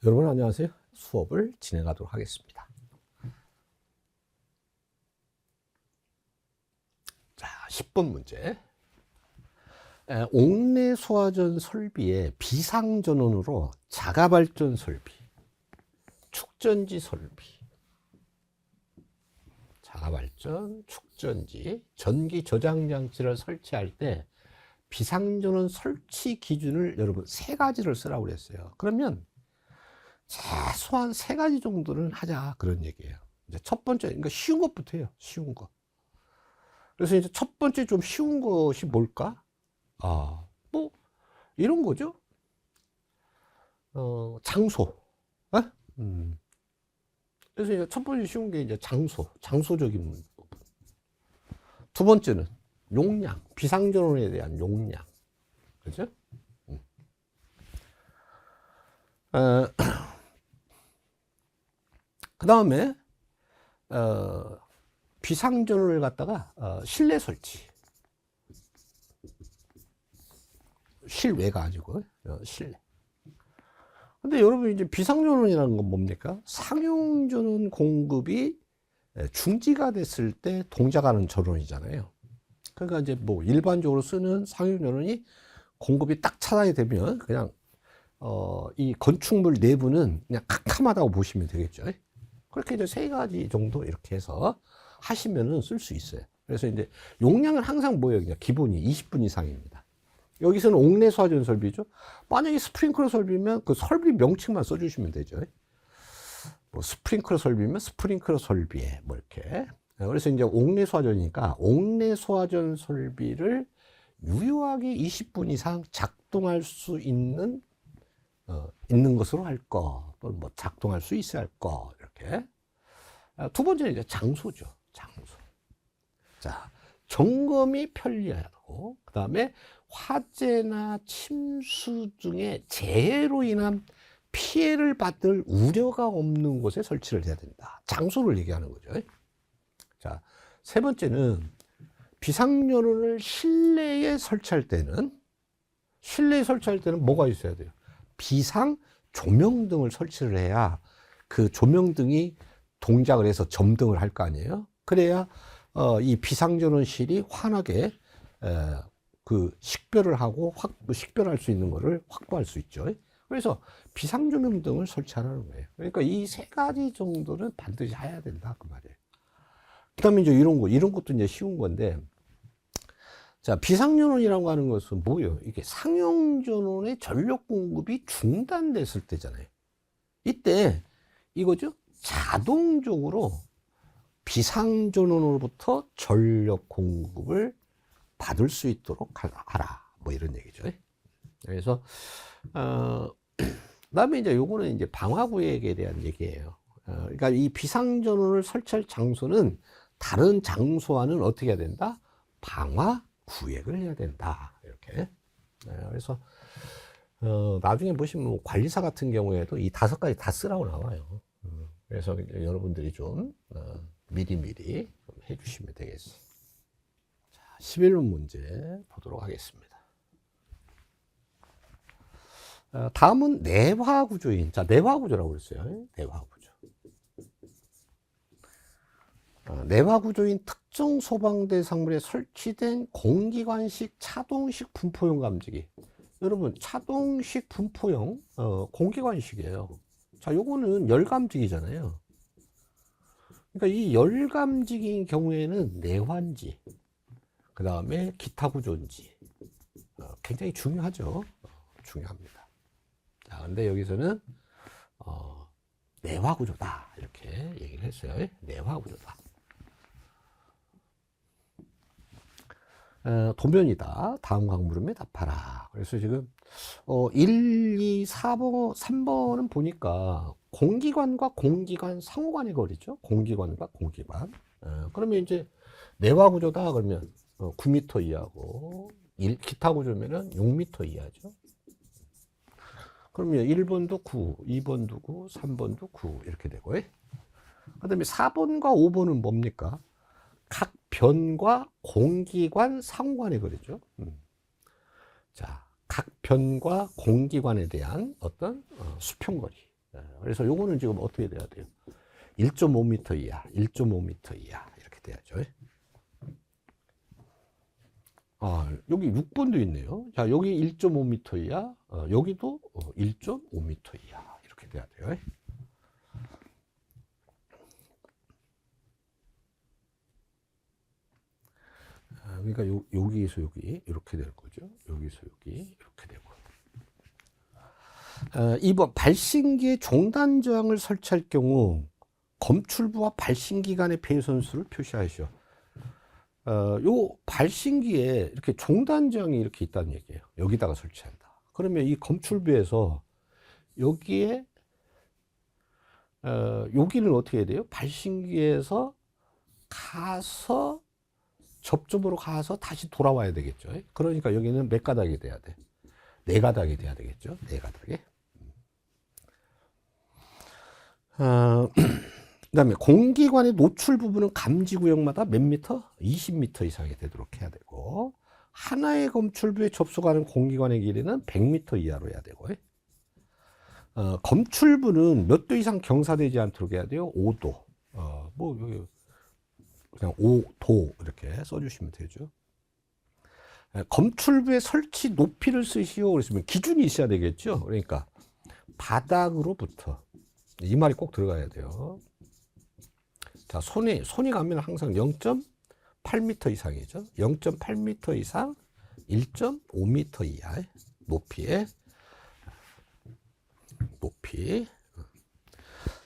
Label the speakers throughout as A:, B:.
A: 여러분 안녕하세요. 수업을 진행하도록 하겠습니다. 자, 10번 문제. 옥내 소화전 설비의 비상전원으로 자가발전 설비, 축전지 설비, 자가발전, 축전지, 전기 저장 장치를 설치할 때 비상전원 설치 기준을 여러분 3가지를 쓰라고 그랬어요. 그러면 최소한 3가지 정도는 하자 그런 얘기예요. 이제 첫 번째, 그러니까 쉬운 것부터 해요. 쉬운 거. 그래서 이제 첫 번째 좀 쉬운 것이 뭘까? 뭐 이런 거죠. 장소. 어? 그래서 이제 첫 번째 쉬운 게 이제 장소적인 부분. 두 번째는 용량, 비상전원에 대한 용량. 그죠? 그 다음에 비상전원을 갖다가 실내 설치, 실외가 아니고 실내. 근데 여러분 이제 비상전원이라는 건 뭡니까? 상용전원 공급이 중지가 됐을 때 동작하는 전원이잖아요. 그러니까 이제 뭐 일반적으로 쓰는 상용전원이 공급이 딱 차단이 되면 그냥 이 건축물 내부는 그냥 캄캄하다고 보시면 되겠죠. 그렇게 이제 3가지 정도 이렇게 해서 하시면은 쓸 수 있어요. 그래서 이제 용량은 항상 뭐예요? 그냥 기본이 20분 이상입니다. 여기서는 옥내 소화전 설비죠. 만약에 스프링클러 설비면 그 설비 명칭만 써주시면 되죠. 뭐 스프링클러 설비면 스프링클러 설비에 뭐 이렇게. 그래서 이제 옥내 소화전이니까 옥내 소화전 설비를 유효하게 20분 이상 작동할 수 있는 것으로 할 거, 또는 뭐 작동할 수 있어야 할 거, 이렇게. 두 번째는 이제 장소죠. 장소. 자, 점검이 편리하고, 그 다음에 화재나 침수 등의 재해로 인한 피해를 받을 우려가 없는 곳에 설치를 해야 된다. 장소를 얘기하는 거죠. 자, 세 번째는 비상전원을 실내에 설치할 때는 뭐가 있어야 돼요? 비상 조명등을 설치를 해야 그 조명등이 동작을 해서 점등을 할 거 아니에요. 그래야 이 비상전원실이 환하게 그 식별을 하고 식별할 수 있는 거를 확보할 수 있죠. 그래서 비상조명등을 설치하라는 거예요. 그러니까 이 3가지 정도는 반드시 해야 된다 그 말이에요. 그다음에 이제 이런 것도 이제 쉬운 건데, 자, 비상전원이라고 하는 것은 뭐예요? 이게 상용전원의 전력 공급이 중단됐을 때잖아요. 이때 이거죠? 자동적으로 비상전원으로부터 전력 공급을 받을 수 있도록 하라. 뭐 이런 얘기죠. 그래서 그다음에 이제 요거는 이제 방화구역에 대한 얘기예요. 그러니까 이 비상전원을 설치할 장소는 다른 장소와는 어떻게 해야 된다? 방화 구획을 해야 된다. 이렇게. 그래서 나중에 보시면 뭐 관리사 같은 경우에도 이 5가지 다 쓰라고 나와요. 그래서 여러분들이 좀 미리미리 좀 해주시면 되겠어요. 자, 11번 문제 보도록 하겠습니다. 다음은 내화구조인. 자, 내화구조라고 그랬어요. 내화구조. 내화구조인 특정 소방대상물에 설치된 공기관식 차동식 분포용 감지기. 여러분, 차동식 분포용 공기관식이에요. 자, 요거는 열감지기잖아요. 그러니까 이 열감지기인 경우에는 내환지, 그 다음에 기타 구조인지 굉장히 중요하죠. 중요합니다. 자, 근데 여기서는 내화구조다 이렇게 얘기를 했어요. 내화구조다. 도면이다. 다음 강물음에 답하라. 그래서 지금 1, 2, 4번, 3번은 보니까 공기관과 공기관 상호간의 거리죠. 공기관과 공기관. 그러면 이제 내화구조다 그러면 9m 이하고 기타 구조면은 6m 이하죠. 그러면 1번도 9, 2번도 9, 3번도 9 이렇게 되고, 그 다음에 4번과 5번은 뭡니까? 각 변과 공기관 상호간의 거리죠. 자, 각 변과 공기관에 대한 어떤 수평거리. 그래서 요거는 지금 어떻게 돼야 돼요? 1.5m 이하, 1.5m 이하 이렇게 돼야죠. 여기 6번도 있네요. 자, 여기 1.5m 이하, 여기도 1.5m 이하 이렇게 돼야 돼요. 그러니까 여기에서 여기 이렇게 될 거죠. 여기서 여기 이렇게 되고. 2번 발신기에 종단 저항을 설치할 경우 검출부와 발신기 간의 배선수를 표시하시오. 요 발신기에 이렇게 종단 저항이 이렇게 있다는 얘기예요. 여기다가 설치한다. 그러면 이 검출부에서 여기에 여기는 어떻게 해야 돼요? 발신기에서 가서 접점으로 가서 다시 돌아와야 되겠죠. 그러니까 여기는 몇 가닥이 돼야 돼? 4가닥이 돼야 되겠죠. 4가닥이. 그 다음에 공기관의 노출 부분은 감지 구역마다 몇 미터? 20m 이상이 되도록 해야 되고, 하나의 검출부에 접속하는 공기관의 길이는 100m 이하로 해야 되고, 검출부는 몇 도 이상 경사되지 않도록 해야 돼요? 5도. 뭐, 여기 그냥 5도 이렇게 써주시면 되죠. 검출부의 설치 높이를 쓰시오. 그랬으면 기준이 있어야 되겠죠. 그러니까 바닥으로부터 이 말이 꼭 들어가야 돼요. 자, 손이 가면 항상 0.8m 이상이죠. 0.8m 이상 1.5m 이하의 높이의 높이.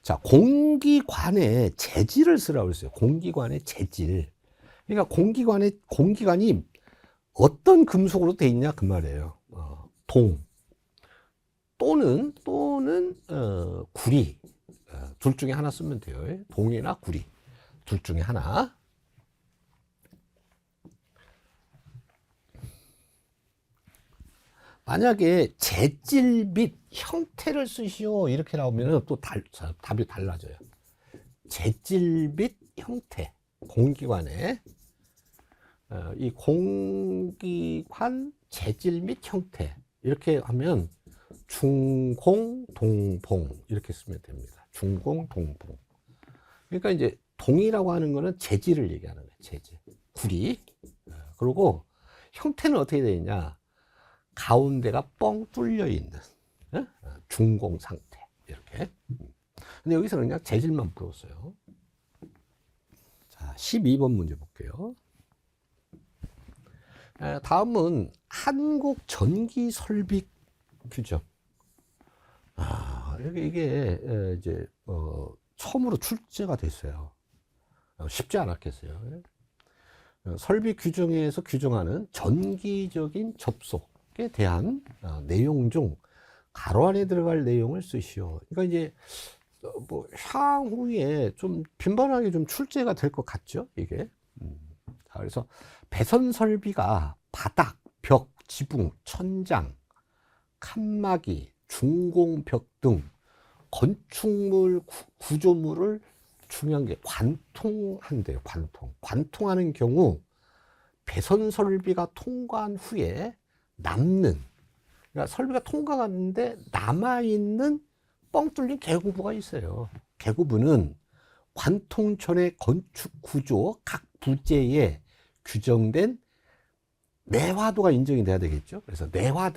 A: 자, 공기관의 재질을 쓰라고 했어요. 공기관의 재질. 그러니까 공기관이 어떤 금속으로 돼 있냐 그 말이에요. 동 또는 구리, 둘 중에 하나 쓰면 돼요. 동이나 구리 둘 중에 하나. 만약에 재질 및 형태를 쓰시오 이렇게 나오면 또 답이 달라져요. 재질 및 형태, 공기관의 이 공기관 재질 및 형태 이렇게 하면 중공동봉 이렇게 쓰면 됩니다. 중공동봉. 그러니까 이제 동이라고 하는 거는 재질을 얘기하는 거예요. 재질, 구리. 그리고 형태는 어떻게 되어 있냐? 가운데가 뻥 뚫려 있는 중공 상태 이렇게. 근데 여기서는 그냥 재질만 풀었어요. 자, 12번 문제 볼게요. 다음은 한국 전기 설비 규정. 이게 이제 처음으로 출제가 됐어요. 쉽지 않았겠어요. 설비 규정에서 규정하는 전기적인 접속에 대한 내용 중 가로 안에 들어갈 내용을 쓰시오. 그러니까 이제 뭐 향후에 좀 빈번하게 좀 출제가 될 것 같죠, 이게. 자, 그래서 배선 설비가 바닥, 벽, 지붕, 천장, 칸막이, 중공벽 등 건축물 구조물을 중요한 게 관통한대요. 관통하는 경우 배선 설비가 통과한 후에 남는, 그러니까 설비가 통과했는데 남아있는 뻥 뚫린 개구부가 있어요. 개구부는 관통 전의 건축 구조 각 부재에 규정된 내화도가 인정이 돼야 되겠죠. 그래서 내화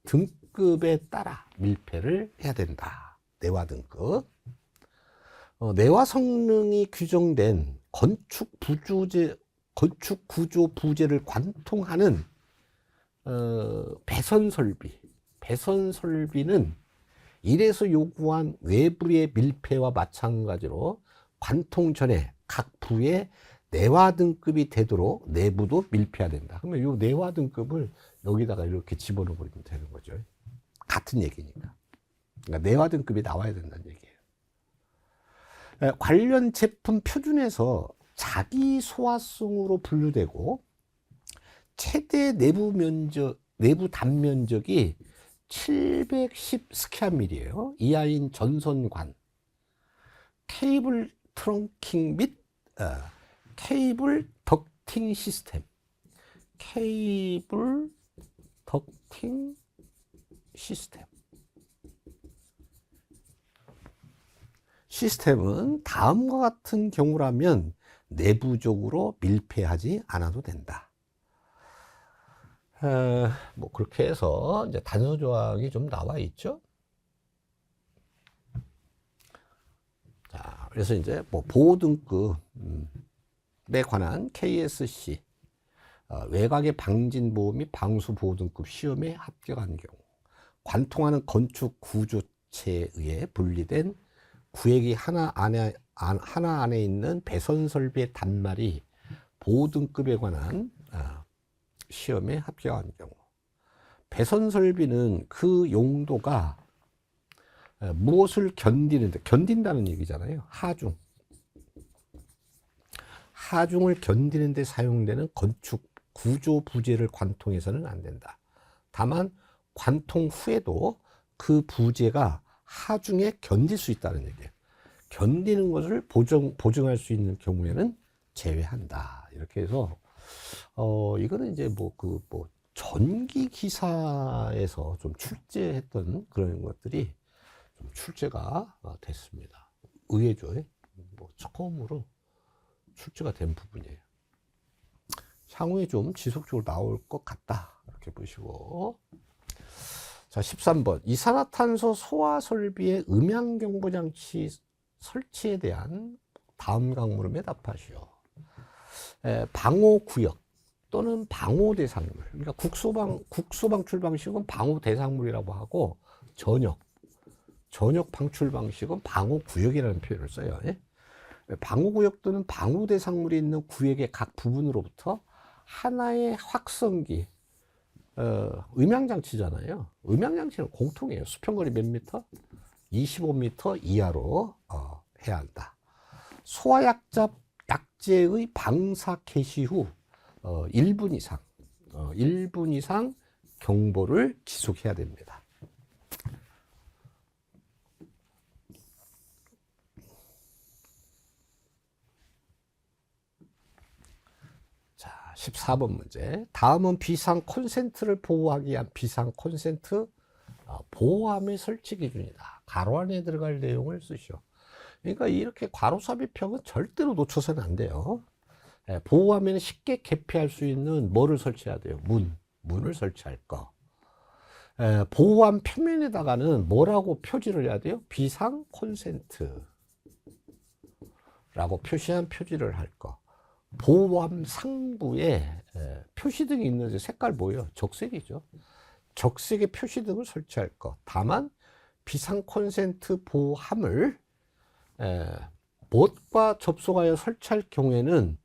A: 등급에 따라 밀폐를 해야 된다. 내화 등급. 내화 성능이 규정된 건축 구조 부재를 관통하는 배선 설비는 이래서 요구한 외부의 밀폐와 마찬가지로 관통 전에 각 부의 내화 등급이 되도록 내부도 밀폐해야 된다. 그러면 이 내화 등급을 여기다가 이렇게 집어넣어 버리면 되는 거죠. 같은 얘기니까. 그러니까 내화 등급이 나와야 된다는 얘기예요. 관련 제품 표준에서 자기 소화성으로 분류되고 최대 내부 단면적이 710 스퀘어밀이에요. 이하인 전선관, 케이블 트렁킹 및 케이블 덕팅 시스템. 케이블 덕팅 시스템. 시스템은 다음과 같은 경우라면 내부적으로 밀폐하지 않아도 된다. 뭐 그렇게 해서 이제 단서 조항이 좀 나와 있죠. 자, 그래서 이제 뭐 보호 등급에 관한 KSC 외곽의 방진 보호 및 방수 보호 등급 시험에 합격한 경우 관통하는 건축 구조체에 의해 분리된 구획이 하나 안에 있는 배선 설비의 단말이 보호 등급에 관한 시험에 합격한 경우 배선 설비는 그 용도가 무엇을 견딘다는 얘기잖아요. 하중을 견디는 데 사용되는 건축 구조 부재를 관통해서는 안 된다. 다만 관통 후에도 그 부재가 하중에 견딜 수 있다는 얘기예요. 견디는 것을 보증할 수 있는 경우에는 제외한다. 이렇게 해서 이거는 이제 전기 기사에서 좀 출제했던 그런 것들이 좀 출제가 됐습니다. 의외죠. 처음으로 출제가 된 부분이에요. 향후에 좀 지속적으로 나올 것 같다. 이렇게 보시고. 자, 13번. 이산화탄소 소화 설비의 음향 경보 장치 설치에 대한 다음 강물음에 답하시오. 방호 구역 또는 방호 대상물. 그러니까 국소 방출 방식은 방호 대상물이라고 하고 전역 방출 방식은 방호 구역이라는 표현을 써요. 방호 구역 또는 방호 대상물이 있는 구역의 각 부분으로부터 하나의 확성기, 음향장치잖아요. 음향장치는 공통이에요. 수평거리 몇 미터? 25m 이하로 해야 한다. 소화약제의 방사 개시 후 1분 이상 경보를 지속해야 됩니다. 자, 14번 문제. 다음은 비상 콘센트를 보호하기 위한 비상 콘센트 보호함의 설치 기준이다. 가로 안에 들어갈 내용을 쓰시오. 그러니까 이렇게 괄호 삽입형은 절대로 놓쳐서는 안 돼요. 보호함에는 쉽게 개폐할 수 있는 뭐를 설치해야 돼요? 문을 설치할 거. 보호함 표면에다가는 뭐라고 표지를 해야 돼요? 비상 콘센트라고 표시한 표지를 할 거. 보호함 상부에 표시등이 있는데 색깔 뭐예요? 적색이죠. 적색의 표시등을 설치할 것. 다만 비상 콘센트 보호함을 못과 접속하여 설치할 경우에는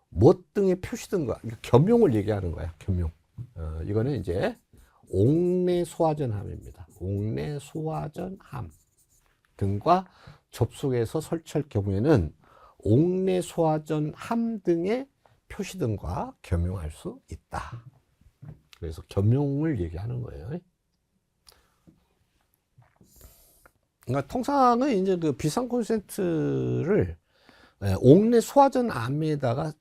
A: 못 등의 표시등과 겸용을 얘기하는 거야. 겸용. 이거는 이제 옥내 소화전함입니다. 옥내 소화전함 등과 접속해서 설치할 경우에는 옥내 소화전함 등의 표시등과 겸용할 수 있다. 그래서 겸용을 얘기하는 거예요. 그러니까 통상은 이제 그 비상 콘센트를 옥내 소화전 함에다가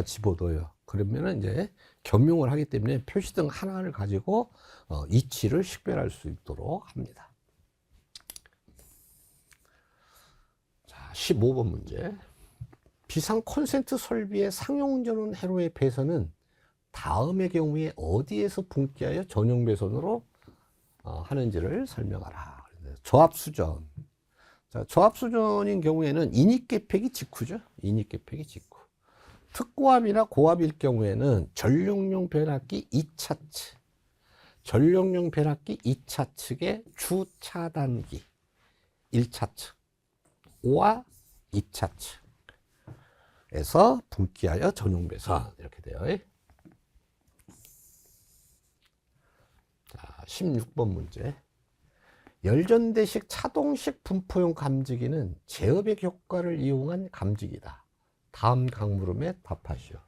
A: 집어넣어요. 그러면은 이제 겸용을 하기 때문에 표시등 하나를 가지고 이치를 식별할 수 있도록 합니다. 자, 15번 문제. 비상 콘센트 설비의 상용전원 회로의 배선은 다음의 경우에 어디에서 분기하여 전용 배선으로 하는지를 설명하라. 저압수전. 자, 저압수전인 경우에는 인입계폐기 직후죠. 인입계폐기 직후. 특고압이나 고압일 경우에는 전력용 변압기 2차 측의 주차단기 1차 측과 2차 측에서 분기하여 전용 배선 이렇게 돼요. 자, 16번 문제. 열전대식 차동식 분포용 감지기는 제어백 효과를 이용한 감지기다. 다음 강물음에 답하시오.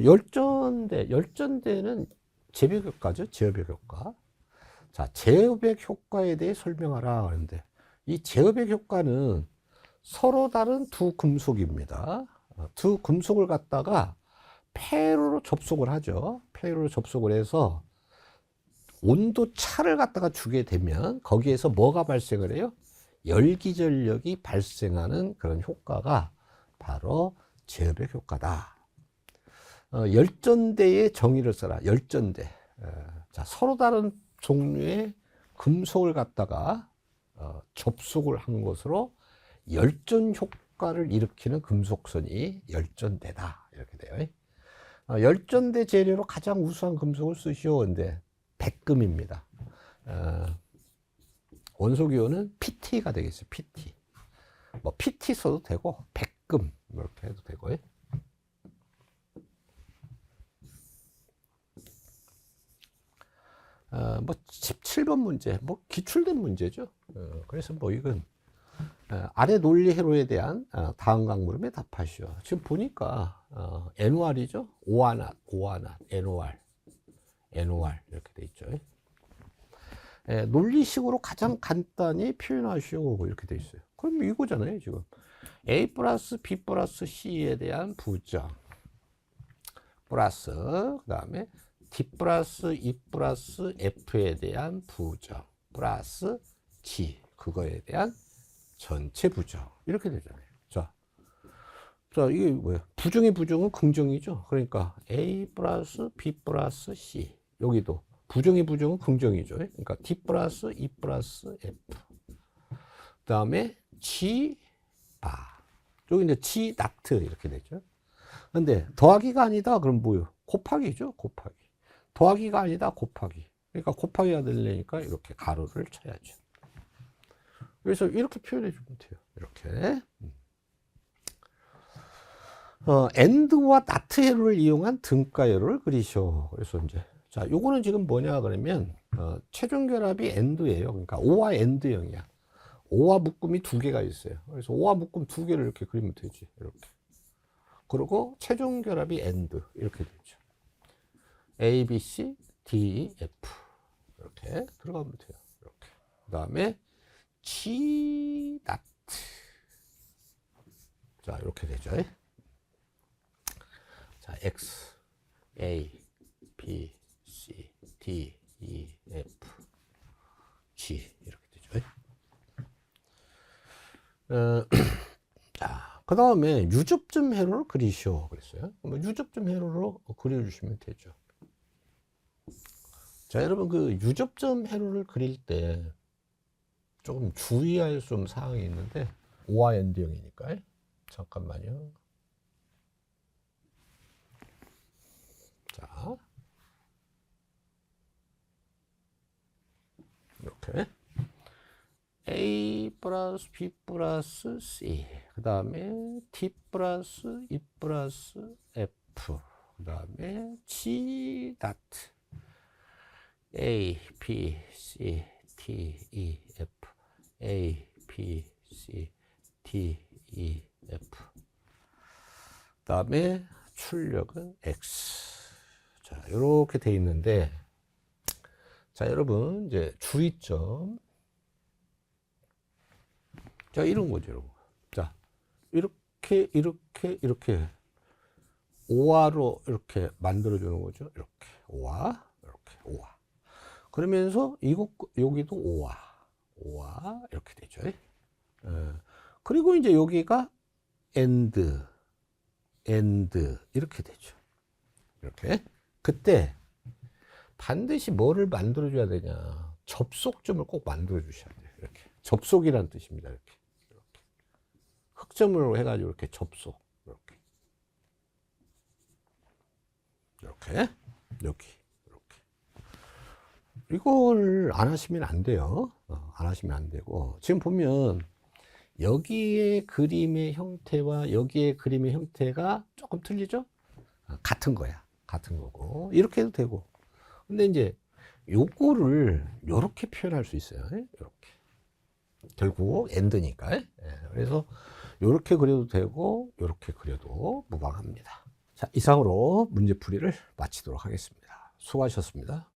A: 열전대는 제백 효과죠. 제어백 효과. 자, 제어백 효과에 대해 설명하라 하는데 이 제어백 효과는 서로 다른 두 금속입니다. 두 금속을 갖다가 폐로로 접속을 하죠. 폐로로 접속을 해서 온도 차를 갖다가 주게 되면 거기에서 뭐가 발생을 해요? 열기전력이 발생하는 그런 효과가 바로 제어백 효과다. 열전대의 정의를 써라. 열전대. 자, 서로 다른 종류의 금속을 갖다가 접속을 한 것으로 열전 효과를 일으키는 금속선이 열전대다. 이렇게 돼요. 열전대 재료로 가장 우수한 금속을 쓰시오. 근데 백금입니다. 원소기호는 PT가 되겠어요. PT. 뭐 PT 써도 되고 백금 이렇게 해도 되고요. 뭐 17번 문제, 뭐 기출된 문제죠. 그래서 뭐 이건 아래 논리 회로에 대한 다음각 물음에 답하시오. 지금 보니까 NOR이죠. 오아낫, NOR 이렇게 돼 있죠. 논리식으로 가장 간단히 표현하시오. 이렇게 돼 있어요. 그럼 이거잖아요. 지금 A 플러스 B 플러스 C에 대한 부정 플러스 그 다음에 D 플러스 E 플러스 F에 대한 부정 플러스 G 그거에 대한 전체 부정 이렇게 되잖아요. 자, 이게 뭐예요? 부정의 부정은 긍정이죠. 그러니까 A 플러스 B 플러스 C 여기도 부정의 부정은 긍정이죠. 그러니까 D 플러스 E 플러스 F 그 다음에 G 바 여기 이제 G 나트 이렇게 되죠. 근데 더하기가 아니다 그럼 뭐예요? 곱하기죠. 곱하기. 더하기가 아니다 곱하기. 그러니까 곱하기가 되려니까 이렇게 가로를 쳐야죠. 그래서 이렇게 표현해 주면 돼요. 이렇게. AND와 NOT 회로를 이용한 등가회로를 그리시오. 그래서 이제 자, 요거는 지금 뭐냐 그러면 최종 결합이 AND예요. 그러니까 O와 AND형이야. O와 묶음이 두 개가 있어요. 그래서 O와 묶음 두 개를 이렇게 그리면 되지. 이렇게. 그리고 최종 결합이 AND 이렇게 되죠. A, B, C, D, F 이렇게 들어가면 돼요. 이렇게. 그 다음에 G, NOT 자 이렇게 되죠. 자 X, A, B, C, D, E, F, G 이렇게 되죠. 자, 그 다음에 유접점 회로를 그리시오 그랬어요. 유접점 회로로 그려주시면 되죠. 자, 여러분 그 유접점 회로를 그릴 때 조금 주의할 좀 사항이 있는데 O와 AND형이니까 잠깐만요. 자, 이렇게 A 플러스 B 플러스 C 그 다음에 D 플러스 E 플러스 F 그 다음에 G 나트 A, B, C, D, E, F A, B, C, D, E, F 그 다음에 출력은 X 자 이렇게 돼 있는데 자 여러분 이제 주의점 자 이런 거죠 여러분. 자 이렇게 오화로 이렇게 만들어 주는 거죠. 이렇게 오화 이렇게 오화 그러면서 이거 여기도 오화 이렇게 되죠. 그리고 이제 여기가 AND 이렇게 되죠. 이렇게 그때 반드시 뭐를 만들어 줘야 되냐 접속점을 꼭 만들어 주셔야 돼요. 이렇게 접속이라는 뜻입니다. 이렇게 흑점으로 해가지고 이렇게 접속 이렇게 여기 이렇게 이걸 안 하시면 안 돼요. 안 하시면 안 되고 지금 보면 여기에 그림의 형태와 여기에 그림의 형태가 조금 틀리죠? 같은 거야. 같은 거고 이렇게 해도 되고 근데 이제 요거를 요렇게 표현할 수 있어요. 이렇게 결국 AND니까 그래서 요렇게 그려도 되고 요렇게 그려도 무방합니다. 자 이상으로 문제풀이를 마치도록 하겠습니다. 수고하셨습니다.